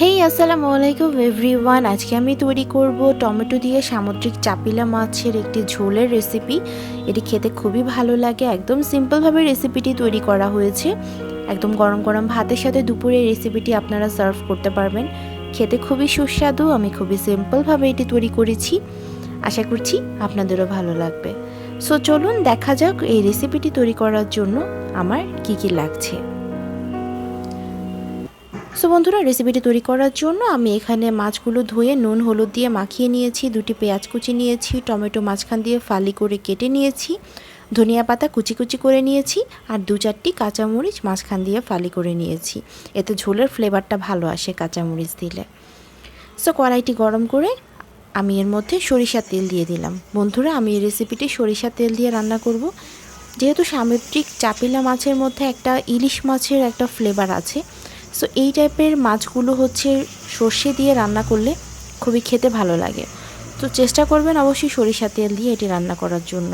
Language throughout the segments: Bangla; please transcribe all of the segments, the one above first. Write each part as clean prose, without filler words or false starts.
হেই আসসালামু আলাইকুম এভরিওয়ান। আজকে আমি তৈরি করব টমেটো দিয়ে সামুদ্রিক চাপিলা মাছের একটি ঝোলের রেসিপি। এটি খেতে খুবই ভালো লাগে। একদম সিম্পলভাবে রেসিপিটি তৈরি করা হয়েছে। একদম গরম গরম ভাতের সাথে দুপুরে রেসিপিটি আপনারা সার্ভ করতে পারবেন। খেতে খুবই সুস্বাদু। আমি খুবই সিম্পলভাবে এটি তৈরি করেছি। আশা করছি আপনাদেরও ভালো লাগবে। সো চলুন দেখা যাক এই রেসিপিটি তৈরি করার জন্য আমার কি কি লাগছে। সো বন্ধুরা, রেসিপিটি তৈরি করার জন্য আমি এখানে মাছগুলো ধুয়ে নুন হলুদ দিয়ে মাখিয়ে নিয়েছি, দুটি পেঁয়াজ কুচি নিয়েছি, টমেটো মাঝখান দিয়ে ফালি করে কেটে নিয়েছি, ধনিয়া পাতা কুচি কুচি করে নিয়েছি, আর 2-4টি কাঁচামরিচ মাঝখান দিয়ে ফালি করে নিয়েছি। এতে ঝোলের ফ্লেভারটা ভালো আসে কাঁচামরিচ দিলে। সো কড়াইটি গরম করে আমি এর মধ্যে সরিষার তেল দিয়ে দিলাম। বন্ধুরা, আমি এই রেসিপিটি সরিষার তেল দিয়ে রান্না করব। যেহেতু সামুদ্রিক চাপিলা মাছের মধ্যে একটা ইলিশ মাছের একটা ফ্লেভার আছে, সো এই টাইপের মাছগুলো হচ্ছে সর্ষে দিয়ে রান্না করলে খুবই খেতে ভালো লাগে। তো চেষ্টা করবেন অবশ্যই সরিষা তেল দিয়ে এটি রান্না করার জন্য।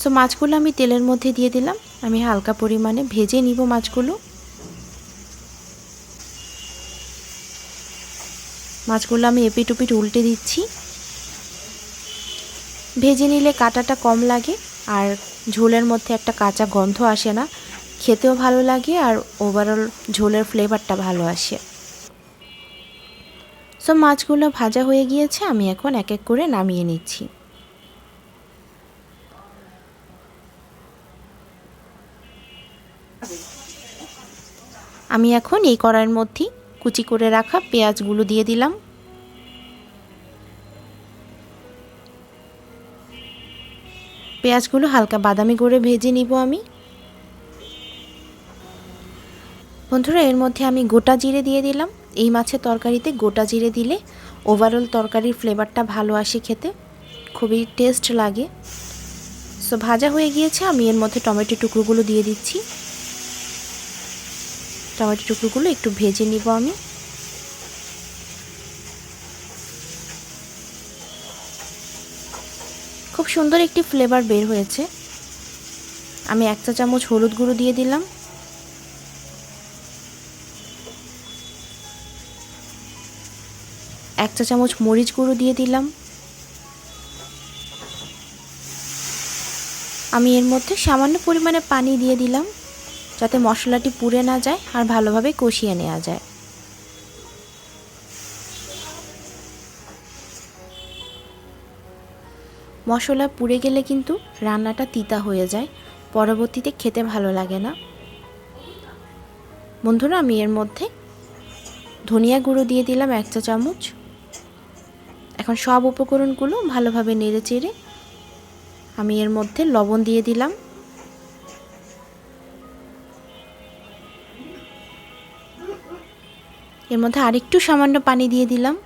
সো মাছগুলো আমি তেলের মধ্যে দিয়ে দিলাম। আমি হালকা পরিমাণে ভেজে নিব মাছগুলো। মাছগুলো আমি এপিট ওপিট উল্টে দিচ্ছি। ভেজে নিলে কাঁটাটা কম লাগে আর ঝোলের মধ্যে একটা কাঁচা গন্ধ আসে না, খেতেও ভালো লাগে আর ওভারঅল ঝোলের ফ্লেভারটা ভালো আসে। সো মাছগুলো ভাজা হয়ে গিয়েছে, আমি এখন এক এক করে নামিয়ে নিচ্ছি। আমি এখন এই কড়াইয়ের মধ্যে কুচি করে রাখা পেঁয়াজগুলো দিয়ে দিলাম। পেঁয়াজগুলো হালকা বাদামি করে ভেজে নিব আমি। বন্ধুরা, এর মধ্যে আমি গোটা জিরে দিয়ে দিলাম। এই মাছের তরকারিতে গোটা জিরে দিলে ওভারঅল তরকারির ফ্লেভারটা ভালো আসে, খেতে খুবই টেস্ট লাগে। সো ভাজা হয়ে গিয়েছে, আমি এর মধ্যে টমেটো টুকরোগুলো দিয়ে দিচ্ছি। টমেটো টুকরোগুলো একটু ভেজে নিব আমি। খুব সুন্দর একটি ফ্লেভার বের হয়েছে। আমি 1 চা চামচ হলুদ গুঁড়ো দিয়ে দিলাম। 1 চা চামচ মরিচ গুঁড়ো দিয়ে দিলাম। আমি এর মধ্যে সামান্য পরিমাণে পানি দিয়ে দিলাম, যাতে মশলাটি পুড়ে না যায় আর ভালোভাবে কষিয়ে নেওয়া যায়। মশলা পুড়ে গেলে কিন্তু রান্নাটা তিতা হয়ে যায়, পরবর্তীতে খেতে ভালো লাগে না। বন্ধুরা, আমি এর মধ্যে ধনিয়া গুঁড়ো দিয়ে দিলাম 1 চা চামচ। এখন সব উপকরণগুলো ভালোভাবে নেড়ে চেড়ে আমি এর মধ্যে লবণ দিয়ে দিলাম। এর মধ্যে আরেকটু সামান্য পানি দিয়ে দিলাম।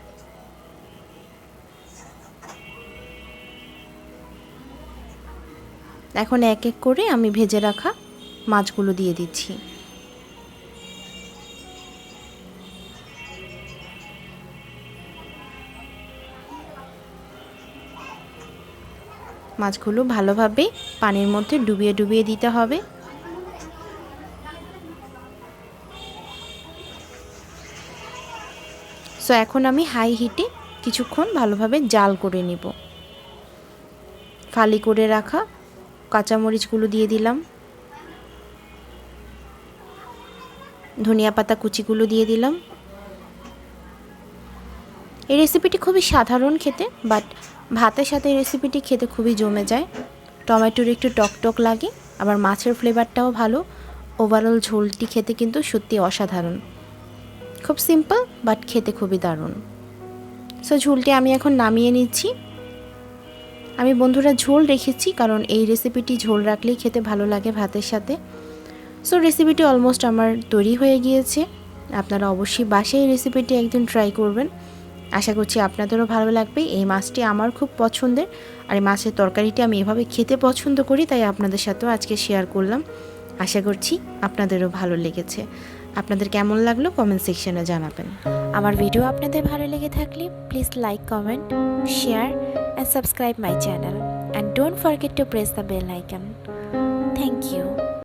এখন এক এক করে আমি ভেজে রাখা মাছগুলো দিয়ে দিচ্ছি। মাছগুলো ভালোভাবে পানির মধ্যে ডুবিয়ে ডুবিয়ে দিতে হবে। সো এখন আমি হাই হিটে কিছুক্ষণ ভালোভাবে জাল করে নিব। ফালি করে রাখা কাঁচামরিচগুলো দিয়ে দিলাম, ধনিয়া পাতা কুচিগুলো দিয়ে দিলাম। এই রেসিপিটি খুবই সাধারণ খেতে, বাট ভাতের সাথে এই রেসিপিটি খেতে খুবই জমে যায়। টমেটোর একটু টক লাগে, আবার মাছের ফ্লেভারটাও ভালো। ওভারঅল ঝোলটি খেতে কিন্তু সত্যি অসাধারণ। খুব সিম্পল বাট খেতে খুবই দারুণ। সো ঝোলটি আমি এখন নামিয়ে নিচ্ছি। আমি বন্ধুরা ঝোল রেখেছি কারণ এই রেসিপিটি ঝোল রাখলেই খেতে ভালো লাগে ভাতের সাথে। সো রেসিপিটি অলমোস্ট আমার তৈরি হয়ে গিয়েছে। আপনারা অবশ্যই বাসায় এই রেসিপিটি একদিন ট্রাই করবেন। আশা করছি আপনাদেরও ভালো লাগবে। এই মাছটি আমার খুব পছন্দের, আর এই মাছের তরকারিটি আমি এভাবে খেতে পছন্দ করি, তাই আপনাদের সাথেও আজকে শেয়ার করলাম। আশা করছি আপনাদেরও ভালো লেগেছে। আপনাদের কেমন লাগলো কমেন্ট সেকশনে জানাবেন। আমার ভিডিও আপনাদের ভালো লেগে থাকলে please like, comment, share and subscribe my channel, and don't forget to press the bell icon.